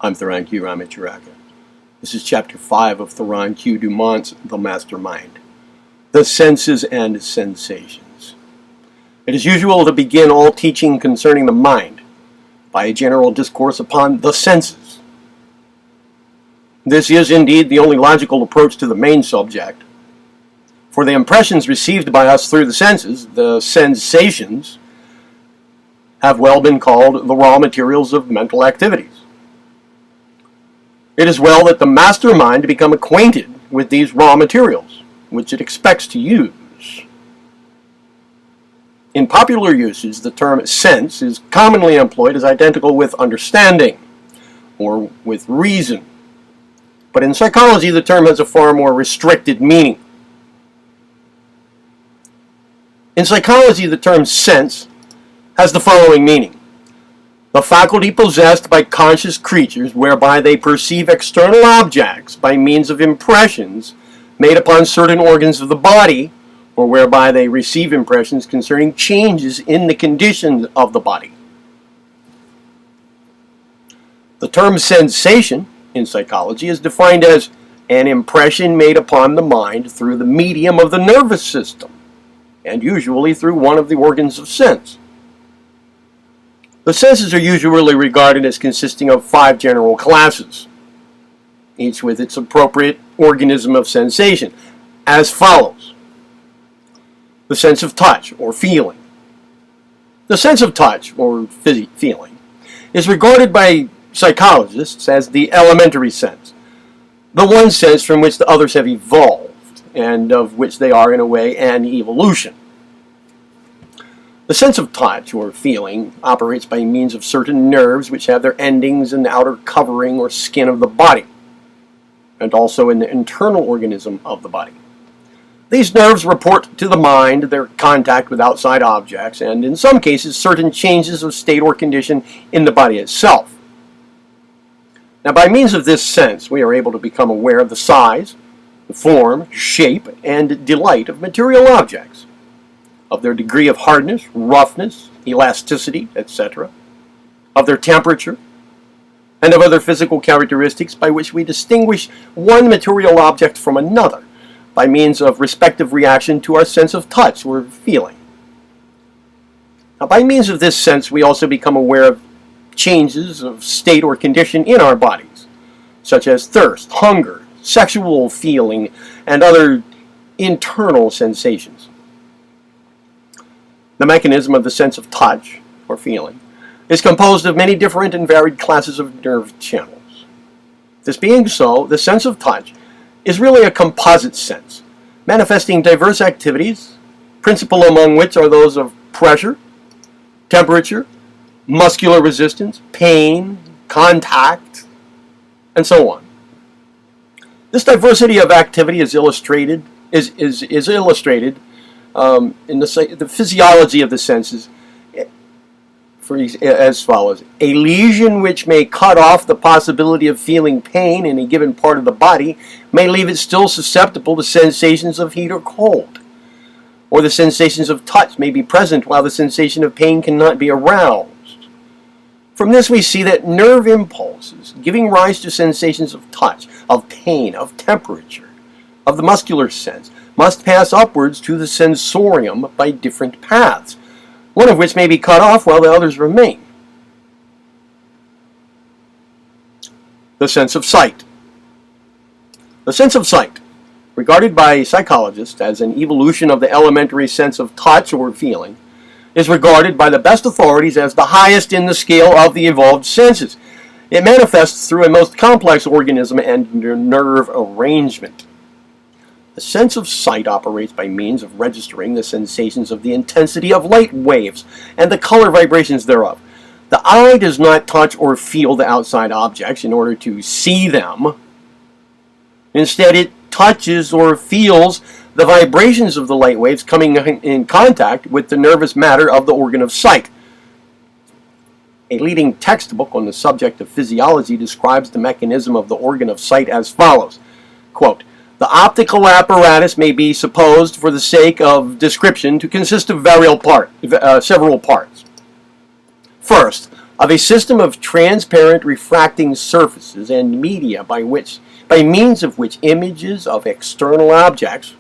I'm Theron Q. Ramacharaka. This is Chapter 5 of Theron Q. Dumont's The Mastermind, The Senses and Sensations. It is usual to begin all teaching concerning the mind by a general discourse upon the senses. This is indeed the only logical approach to the main subject, for the impressions received by us through the senses, the sensations, have well been called the raw materials of mental activities. It is well that the mastermind become acquainted with these raw materials, which it expects to use. In popular usage, the term sense is commonly employed as identical with understanding, or with reason. But in psychology, the term has a far more restricted meaning. In psychology, the term sense has the following meaning: the faculty possessed by conscious creatures whereby they perceive external objects by means of impressions made upon certain organs of the body, or whereby they receive impressions concerning changes in the condition of the body. The term sensation in psychology is defined as an impression made upon the mind through the medium of the nervous system, and usually through one of the organs of sense. The senses are usually regarded as consisting of 5 general classes, each with its appropriate organism of sensation, as follows. The sense of touch, or feeling. The sense of touch, or feeling, is regarded by psychologists as the elementary sense, the one sense from which the others have evolved, and of which they are, in a way, an evolution. The sense of touch, or feeling, operates by means of certain nerves which have their endings in the outer covering or skin of the body, and also in the internal organism of the body. These nerves report to the mind their contact with outside objects, and in some cases certain changes of state or condition in the body itself. Now, by means of this sense, we are able to become aware of the size, the form, shape, and delight of material objects, of their degree of hardness, roughness, elasticity, etc., of their temperature, and of other physical characteristics by which we distinguish one material object from another by means of respective reaction to our sense of touch or feeling. Now, by means of this sense, we also become aware of changes of state or condition in our bodies, such as thirst, hunger, sexual feeling, and other internal sensations. The mechanism of the sense of touch, or feeling, is composed of many different and varied classes of nerve channels. This being so, the sense of touch is really a composite sense, manifesting diverse activities, principal among which are those of pressure, temperature, muscular resistance, pain, contact, and so on. This diversity of activity is illustrated in the physiology of the senses as follows. A lesion which may cut off the possibility of feeling pain in a given part of the body may leave it still susceptible to sensations of heat or cold. Or the sensations of touch may be present while the sensation of pain cannot be aroused. From this we see that nerve impulses giving rise to sensations of touch, of pain, of temperature, of the muscular sense, must pass upwards to the sensorium by different paths, one of which may be cut off while the others remain. The sense of sight. The sense of sight, regarded by psychologists as an evolution of the elementary sense of touch or feeling, is regarded by the best authorities as the highest in the scale of the evolved senses. It manifests through a most complex organism and nerve arrangement. The sense of sight operates by means of registering the sensations of the intensity of light waves and the color vibrations thereof. The eye does not touch or feel the outside objects in order to see them. Instead, it touches or feels the vibrations of the light waves coming in contact with the nervous matter of the organ of sight. A leading textbook on the subject of physiology describes the mechanism of the organ of sight as follows. Quote, the optical apparatus may be supposed, for the sake of description, to consist of several parts. First, of a system of transparent refracting surfaces and media by means of which images of external objects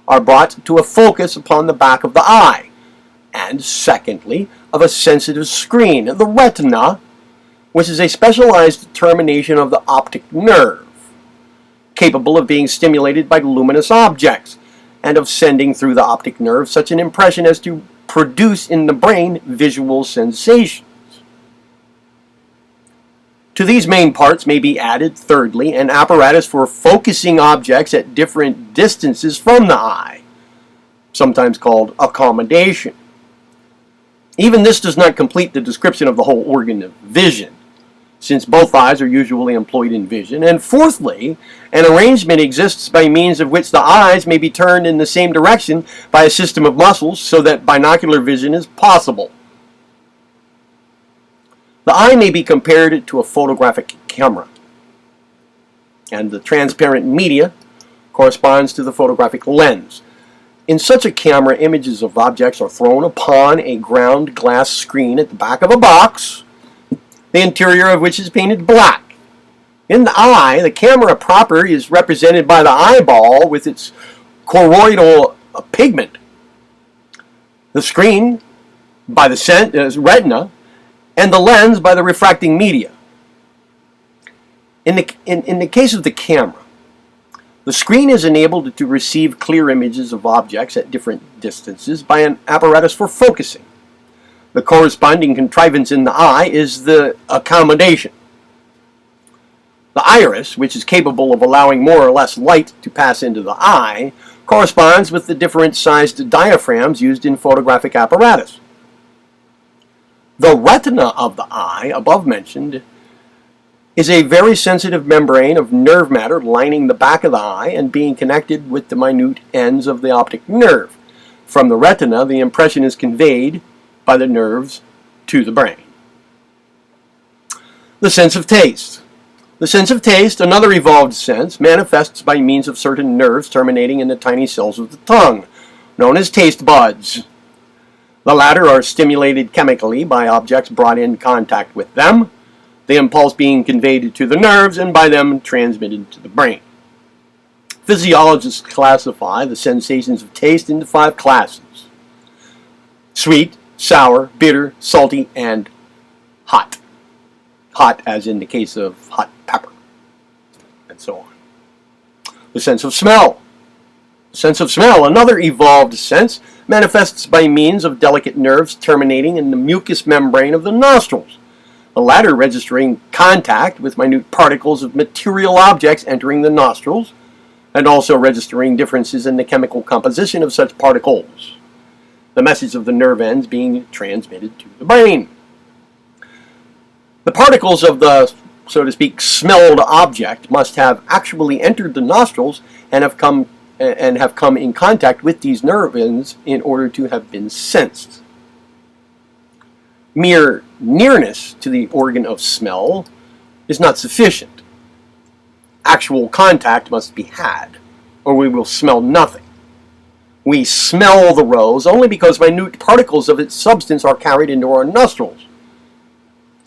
are brought to a focus upon the back of the eye, and secondly, of a sensitive screen, the retina, which is a specialized termination of the optic nerve, capable of being stimulated by luminous objects, and of sending through the optic nerve such an impression as to produce in the brain visual sensations. To these main parts may be added, thirdly, an apparatus for focusing objects at different distances from the eye, sometimes called accommodation. Even this does not complete the description of the whole organ of vision, since both eyes are usually employed in vision. And fourthly, an arrangement exists by means of which the eyes may be turned in the same direction by a system of muscles so that binocular vision is possible. The eye may be compared to a photographic camera, and the transparent media corresponds to the photographic lens. In such a camera, images of objects are thrown upon a ground glass screen at the back of a box, the interior of which is painted black. In the eye, the camera proper is represented by the eyeball with its choroidal pigment, the screen by the retina, and the lens by the refracting media. In the case of the camera, the screen is enabled to receive clear images of objects at different distances by an apparatus for focusing. The corresponding contrivance in the eye is the accommodation. The iris, which is capable of allowing more or less light to pass into the eye, corresponds with the different sized diaphragms used in photographic apparatus. The retina of the eye, above mentioned, is a very sensitive membrane of nerve matter lining the back of the eye and being connected with the minute ends of the optic nerve. From the retina, the impression is conveyed by the nerves to the brain. The sense of taste. The sense of taste, another evolved sense, manifests by means of certain nerves terminating in the tiny cells of the tongue, known as taste buds. The latter are stimulated chemically by objects brought in contact with them, the impulse being conveyed to the nerves and by them transmitted to the brain. Physiologists classify the sensations of taste into 5 classes: sweet, sour, bitter, salty, and hot. Hot as in the case of hot pepper, and so on. The sense of smell. The sense of smell, another evolved sense, manifests by means of delicate nerves terminating in the mucous membrane of the nostrils, the latter registering contact with minute particles of material objects entering the nostrils, and also registering differences in the chemical composition of such particles, the message of the nerve ends being transmitted to the brain. The particles of the, so to speak, smelled object must have actually entered the nostrils and have come in contact with these nerve ends in order to have been sensed. Mere nearness to the organ of smell is not sufficient. Actual contact must be had, or we will smell nothing. We smell the rose only because minute particles of its substance are carried into our nostrils.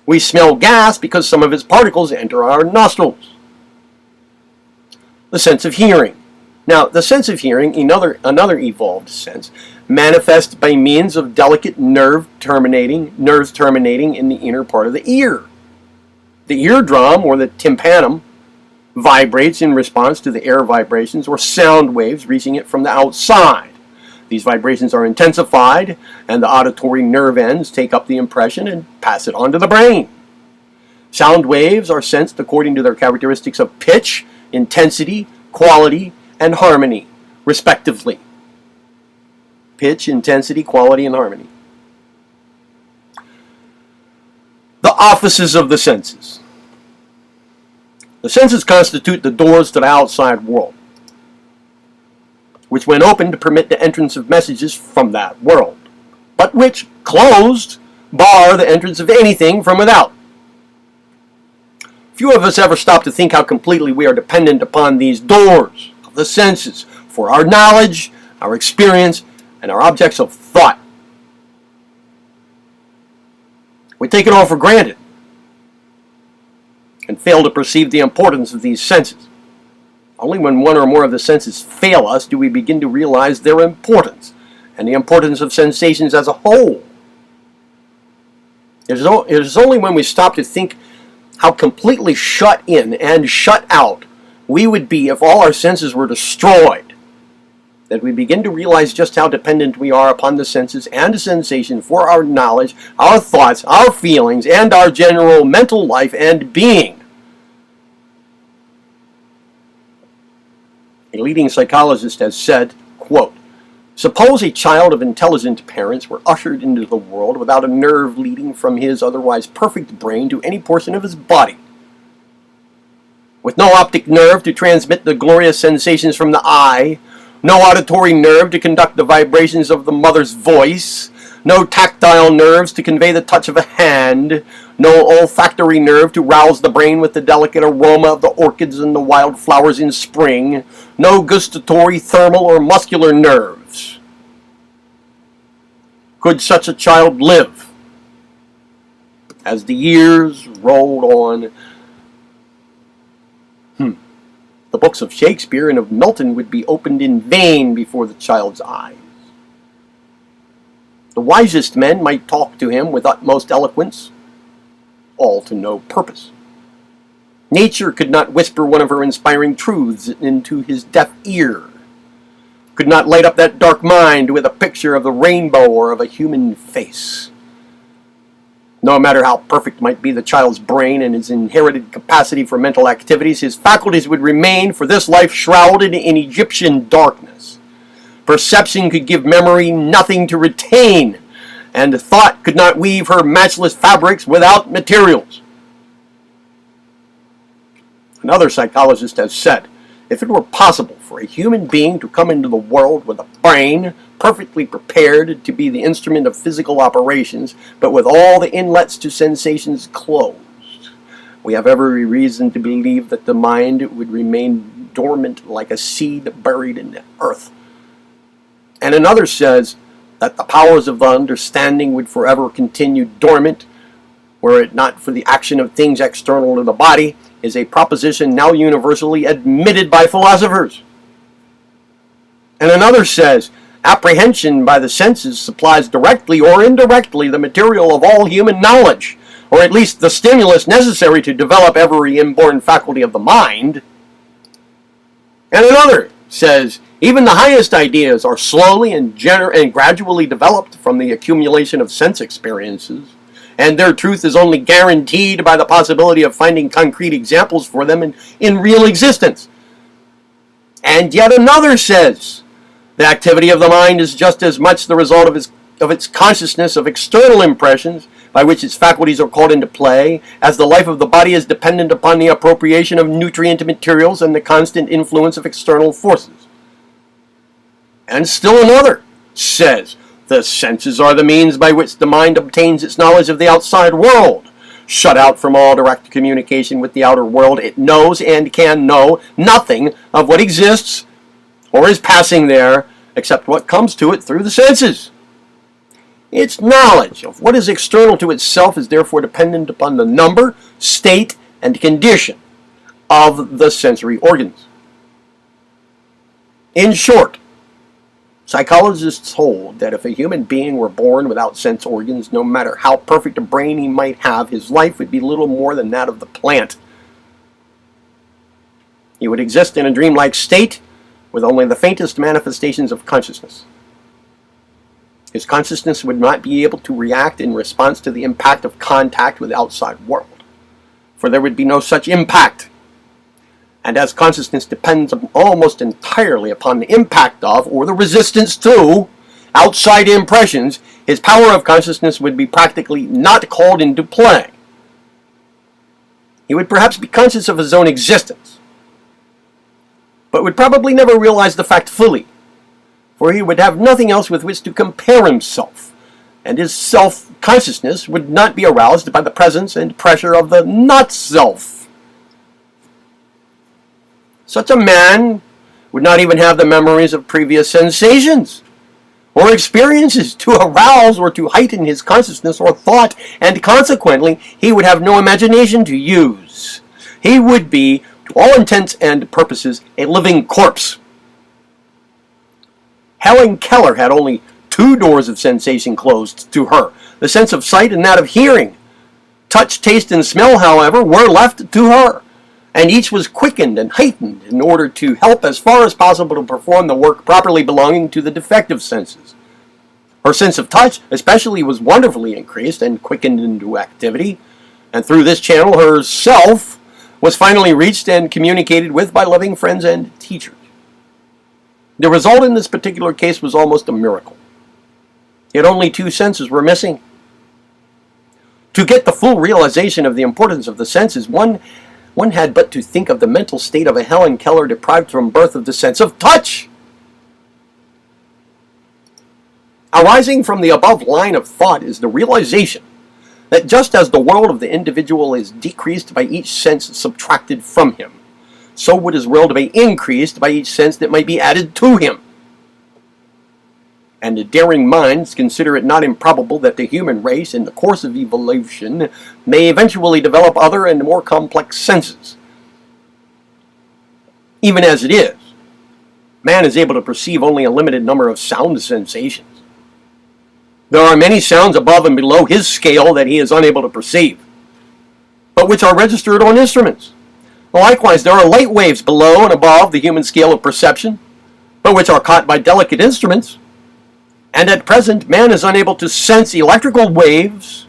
We smell gas because some of its particles enter our nostrils. The sense of hearing. Now, the sense of hearing, another evolved sense, manifests by means of delicate nerves terminating in the inner part of the ear. The eardrum, or the tympanum, vibrates in response to the air vibrations or sound waves reaching it from the outside. These vibrations are intensified, and the auditory nerve ends take up the impression and pass it on to the brain. Sound waves are sensed according to their characteristics of pitch, intensity, quality, and harmony, respectively. Pitch, intensity, quality, and harmony. The offices of the senses. The senses constitute the doors to the outside world, which when opened permit the entrance of messages from that world, but which, closed, bar the entrance of anything from without. Few of us ever stop to think how completely we are dependent upon these doors of the senses for our knowledge, our experience, and our objects of thought. We take it all for granted and fail to perceive the importance of these senses. Only when one or more of the senses fail us do we begin to realize their importance and the importance of sensations as a whole. It is only when we stop to think how completely shut in and shut out we would be if all our senses were destroyed that we begin to realize just how dependent we are upon the senses and sensation for our knowledge, our thoughts, our feelings, and our general mental life and being. A leading psychologist has said, quote, "Suppose a child of intelligent parents were ushered into the world without a nerve leading from his otherwise perfect brain to any portion of his body, with no optic nerve to transmit the glorious sensations from the eye, no auditory nerve to conduct the vibrations of the mother's voice, no tactile nerves to convey the touch of a hand, no olfactory nerve to rouse the brain with the delicate aroma of the orchids and the wild flowers in spring, no gustatory, thermal, or muscular nerves. Could such a child live?" As the years rolled on, the books of Shakespeare and of Milton would be opened in vain before the child's eyes. The wisest men might talk to him with utmost eloquence, all to no purpose. Nature could not whisper one of her inspiring truths into his deaf ear, could not light up that dark mind with a picture of the rainbow or of a human face. No matter how perfect might be the child's brain and his inherited capacity for mental activities, his faculties would remain for this life shrouded in Egyptian darkness. Perception could give memory nothing to retain, and thought could not weave her matchless fabrics without materials. Another psychologist has said, if it were possible for a human being to come into the world with a brain perfectly prepared to be the instrument of physical operations, but with all the inlets to sensations closed, we have every reason to believe that the mind would remain dormant like a seed buried in the earth. And another says that the powers of the understanding would forever continue dormant, were it not for the action of things external to the body, is a proposition now universally admitted by philosophers. And another says, apprehension by the senses supplies directly or indirectly the material of all human knowledge, or at least the stimulus necessary to develop every inborn faculty of the mind. And another says, even the highest ideas are slowly and gradually developed from the accumulation of sense experiences, and their truth is only guaranteed by the possibility of finding concrete examples for them in real existence. And yet another says, the activity of the mind is just as much the result of its consciousness of external impressions, by which its faculties are called into play, as the life of the body is dependent upon the appropriation of nutrient materials and the constant influence of external forces. And still another says, the senses are the means by which the mind obtains its knowledge of the outside world. Shut out from all direct communication with the outer world, it knows and can know nothing of what exists or is passing there, except what comes to it through the senses. Its knowledge of what is external to itself is therefore dependent upon the number, state, and condition of the sensory organs. In short, psychologists hold that if a human being were born without sense organs, no matter how perfect a brain he might have, his life would be little more than that of the plant. He would exist in a dreamlike state, with only the faintest manifestations of consciousness. His consciousness would not be able to react in response to the impact of contact with the outside world, for there would be no such impact. And as consciousness depends almost entirely upon the impact of, or the resistance to, outside impressions, his power of consciousness would be practically not called into play. He would perhaps be conscious of his own existence, but would probably never realize the fact fully, for he would have nothing else with which to compare himself, and his self-consciousness would not be aroused by the presence and pressure of the not-self. Such a man would not even have the memories of previous sensations, or experiences to arouse or to heighten his consciousness or thought, and consequently, he would have no imagination to use. He would be, to all intents and purposes, a living corpse. Helen Keller had only two doors of sensation closed to her, the sense of sight and that of hearing. Touch, taste, and smell, however, were left to her, and each was quickened and heightened in order to help as far as possible to perform the work properly belonging to the defective senses. Her sense of touch especially was wonderfully increased and quickened into activity, and through this channel her self was finally reached and communicated with by loving friends and teachers. The result in this particular case was almost a miracle. Yet only two senses were missing. To get the full realization of the importance of the senses, one had but to think of the mental state of a Helen Keller deprived from birth of the sense of touch. Arising from the above line of thought is the realization that just as the world of the individual is decreased by each sense subtracted from him, so would his world be increased by each sense that might be added to him. And the daring minds consider it not improbable that the human race, in the course of evolution, may eventually develop other and more complex senses. Even as it is, man is able to perceive only a limited number of sound sensations. There are many sounds above and below his scale that he is unable to perceive, but which are registered on instruments. Likewise, there are light waves below and above the human scale of perception, but which are caught by delicate instruments. And at present, man is unable to sense electrical waves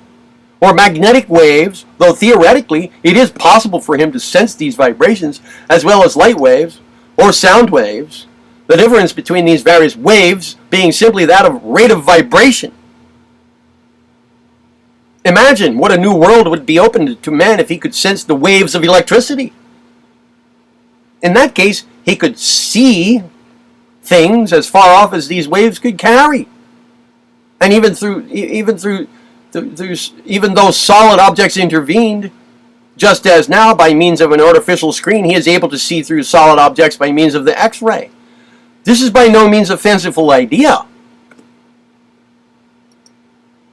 or magnetic waves, though theoretically it is possible for him to sense these vibrations as well as light waves or sound waves, the difference between these various waves being simply that of rate of vibration. Imagine what a new world would be opened to man if he could sense the waves of electricity. In that case, he could see things as far off as these waves could carry. And even though solid objects intervened, just as now by means of an artificial screen he is able to see through solid objects by means of the X-ray. This is by no means a fanciful idea.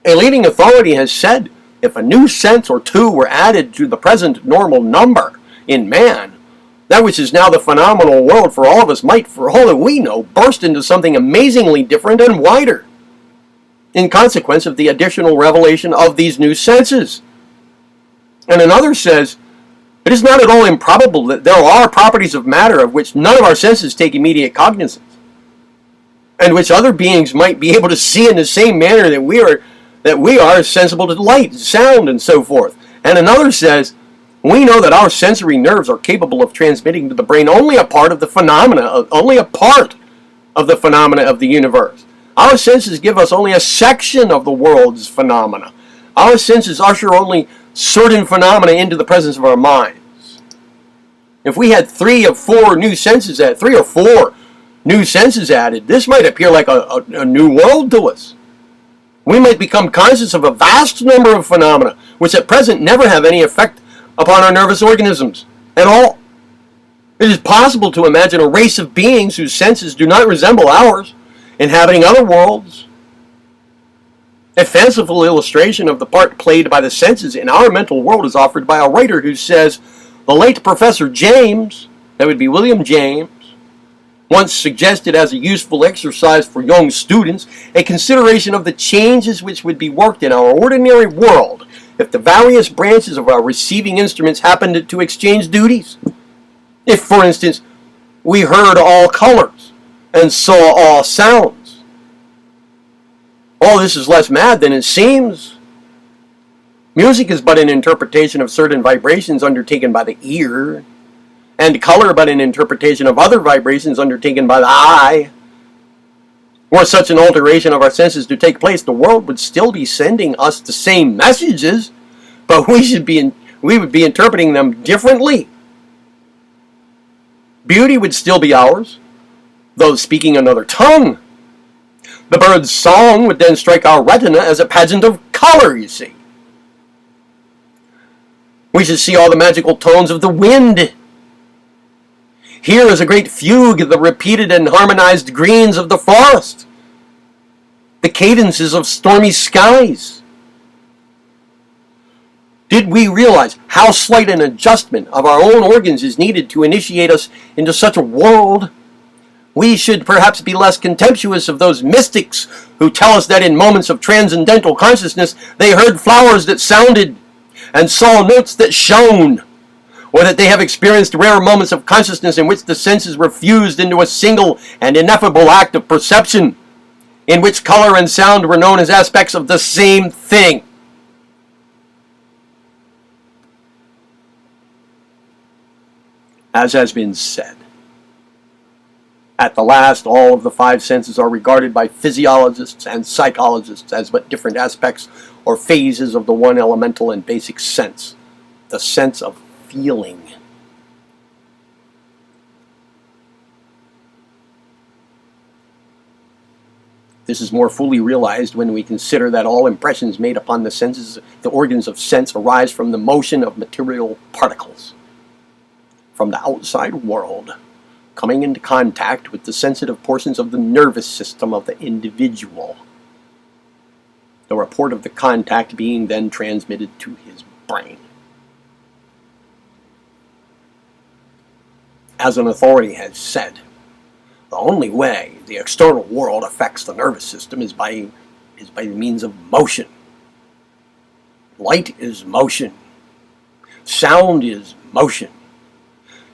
A leading authority has said if a new sense or two were added to the present normal number in man, that which is now the phenomenal world for all of us might, for all that we know, burst into something amazingly different and wider, in consequence of the additional revelation of these new senses. And another says, it is not at all improbable that there are properties of matter of which none of our senses take immediate cognizance, and which other beings might be able to see in the same manner that we are sensible to light, sound, and so forth. And another says, we know that our sensory nerves are capable of transmitting to the brain only a part of the phenomena of the universe. Our senses give us only a section of the world's phenomena. Our senses usher only certain phenomena into the presence of our minds. If we had three or four new senses added, this might appear like a new world to us. We might become conscious of a vast number of phenomena, which at present never have any effect upon our nervous organisms at all. It is possible to imagine a race of beings whose senses do not resemble ours, inhabiting other worlds. A fanciful illustration of the part played by the senses in our mental world is offered by a writer who says, the late Professor James, that would be William James, once suggested as a useful exercise for young students a consideration of the changes which would be worked in our ordinary world if the various branches of our receiving instruments happened to exchange duties. If, for instance, we heard all colors and saw all sounds. All this is less mad than it seems. Music is but an interpretation of certain vibrations undertaken by the ear, and color but an interpretation of other vibrations undertaken by the eye. Were such an alteration of our senses to take place, the world would still be sending us the same messages, but we would be interpreting them differently. Beauty would still be ours, though speaking another tongue. The bird's song would then strike our retina as a pageant of color, you see. We should see all the magical tones of the wind. Here is a great fugue of the repeated and harmonized greens of the forest. the cadences of stormy skies? Did we realize how slight an adjustment of our own organs is needed to initiate us into such a world? We should perhaps be less contemptuous of those mystics who tell us that in moments of transcendental consciousness they heard flowers that sounded and saw notes that shone, or that they have experienced rare moments of consciousness in which the senses were fused into a single and ineffable act of perception, in which color and sound were known as aspects of the same thing. As has been said, at the last, all of the five senses are regarded by physiologists and psychologists as but different aspects or phases of the one elemental and basic sense, the sense of feeling. This is more fully realized when we consider that all impressions made upon the senses, the organs of sense, arise from the motion of material particles from the outside world, coming into contact with the sensitive portions of the nervous system of the individual. The report of the contact being then transmitted to his brain. As an authority has said, the only way the external world affects the nervous system is by means of motion. Light is motion. Sound is motion.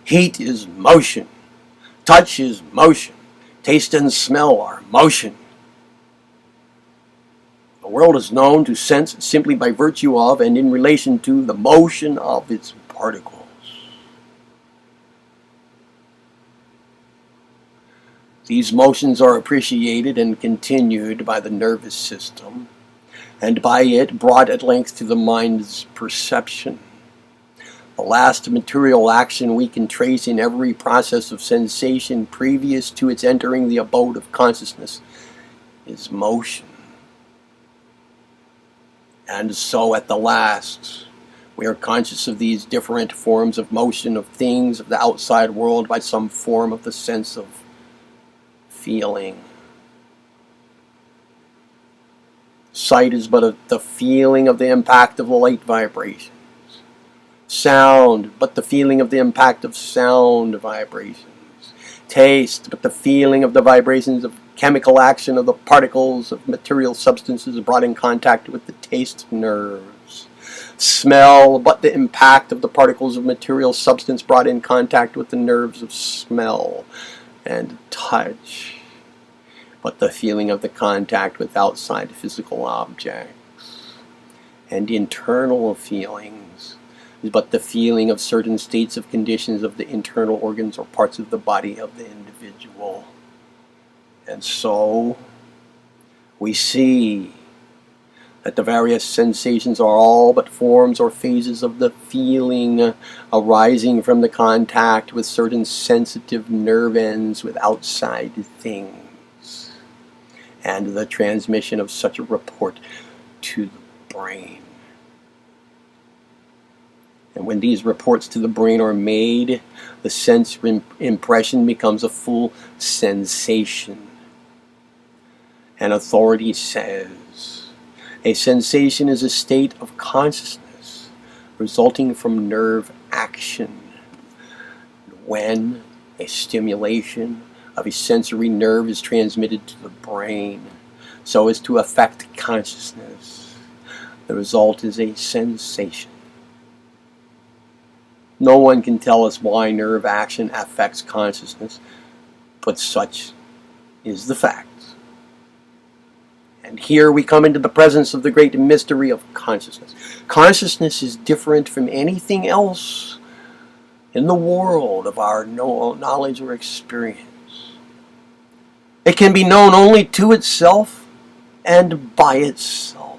Heat is motion. Touch is motion. Taste and smell are motion. The world is known to sense simply by virtue of and in relation to the motion of its particles. These motions are appreciated and continued by the nervous system, and by it brought at length to the mind's perception. The last material action we can trace in every process of sensation previous to its entering the abode of consciousness is motion. And so at the last, we are conscious of these different forms of motion of things of the outside world by some form of the sense of feeling. Sight is but the feeling of the impact of the light vibrations. Sound, but the feeling of the impact of sound vibrations. Taste, but the feeling of the vibrations of chemical action of the particles of material substances brought in contact with the taste nerves. Smell, but the impact of the particles of material substance brought in contact with the nerves of smell. And touch, but the feeling of the contact with outside physical objects. And internal feelings, but the feeling of certain states of conditions of the internal organs or parts of the body of the individual. And so we see that the various sensations are all but forms or phases of the feeling arising from the contact with certain sensitive nerve ends with outside things, and the transmission of such a report to the brain. And when these reports to the brain are made, the sense impression becomes a full sensation. An authority says, a sensation is a state of consciousness resulting from nerve action. When a stimulation of a sensory nerve is transmitted to the brain so as to affect consciousness, the result is a sensation. No one can tell us why nerve action affects consciousness, but such is the fact. And here we come into the presence of the great mystery of consciousness. Consciousness is different from anything else in the world of our knowledge or experience. It can be known only to itself and by itself.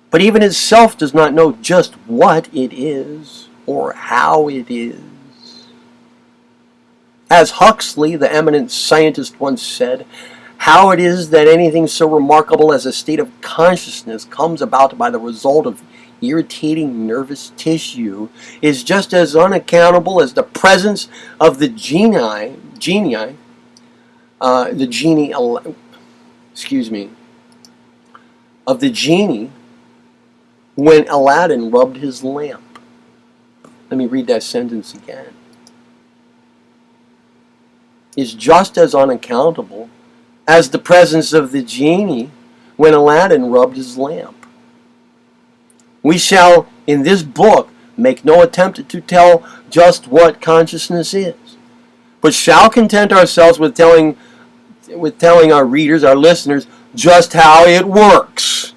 But even itself does not know just what it is or how it is. As Huxley, the eminent scientist, once said, how it is that anything so remarkable as a state of consciousness comes about by the result of irritating nervous tissue is just as unaccountable as the presence of the genie excuse me, of the genie when Aladdin rubbed his lamp. Let me read that sentence again. Is just as unaccountable as the presence of the genie when Aladdin rubbed his lamp. We shall, in this book, make no attempt to tell just what consciousness is, but shall content ourselves with telling our readers, our listeners, just how it works,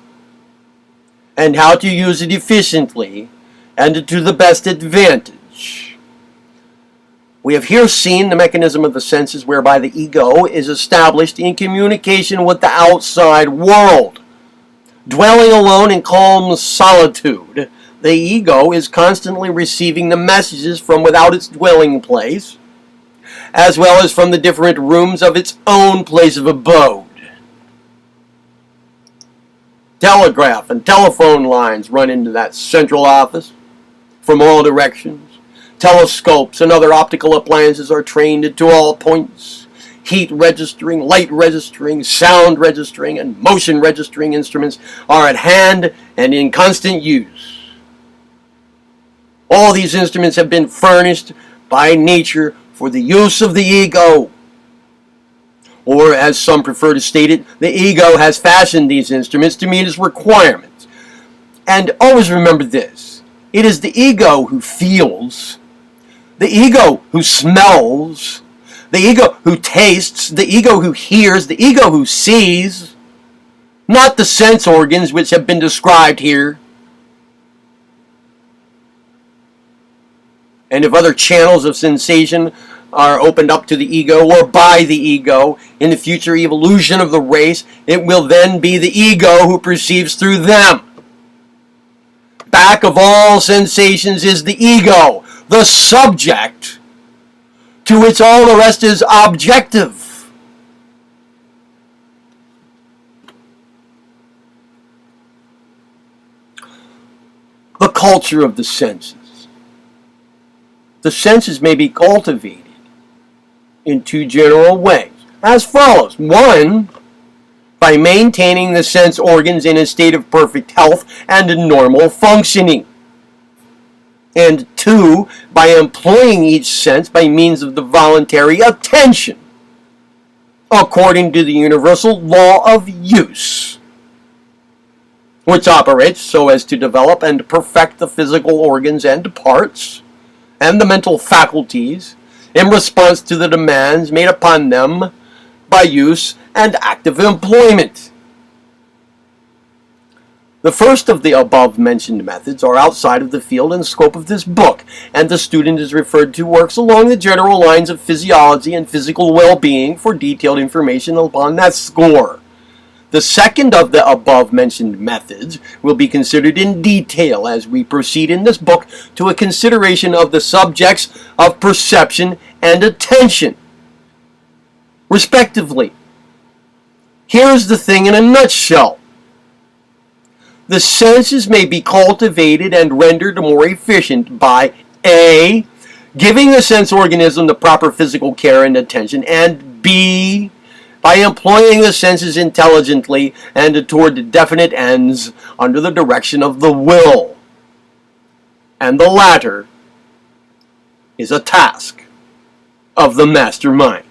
and how to use it efficiently and to the best advantage. We have here seen the mechanism of the senses whereby the ego is established in communication with the outside world. Dwelling alone in calm solitude, the ego is constantly receiving the messages from without its dwelling place, as well as from the different rooms of its own place of abode. Telegraph and telephone lines run into that central office from all directions. Telescopes and other optical appliances are trained to all points. Heat registering, light registering, sound registering, and motion registering instruments are at hand and in constant use. All these instruments have been furnished by nature for the use of the ego. Or, as some prefer to state it, the ego has fashioned these instruments to meet its requirements. And always remember this: it is the ego who feels, the ego who smells, the ego who tastes, the ego who hears, the ego who sees, not the sense organs which have been described here. And if other channels of sensation are opened up to the ego or by the ego in the future evolution of the race, it will then be the ego who perceives through them. Back of all sensations is the ego, the subject, to which all the rest is objective. The culture of the senses. The senses may be cultivated in two general ways, as follows. One, by maintaining the sense organs in a state of perfect health and normal functioning. And two, by employing each sense by means of the voluntary attention, according to the universal law of use, which operates so as to develop and perfect the physical organs and parts and the mental faculties in response to the demands made upon them by use and active employment. The first of the above-mentioned methods are outside of the field and scope of this book, and the student is referred to works along the general lines of physiology and physical well-being for detailed information upon that score. The second of the above-mentioned methods will be considered in detail as we proceed in this book to a consideration of the subjects of perception and attention, respectively. Here is the thing in a nutshell. The senses may be cultivated and rendered more efficient by A, giving the sense organism the proper physical care and attention, and B, by employing the senses intelligently and toward definite ends under the direction of the will. And the latter is a task of the mastermind.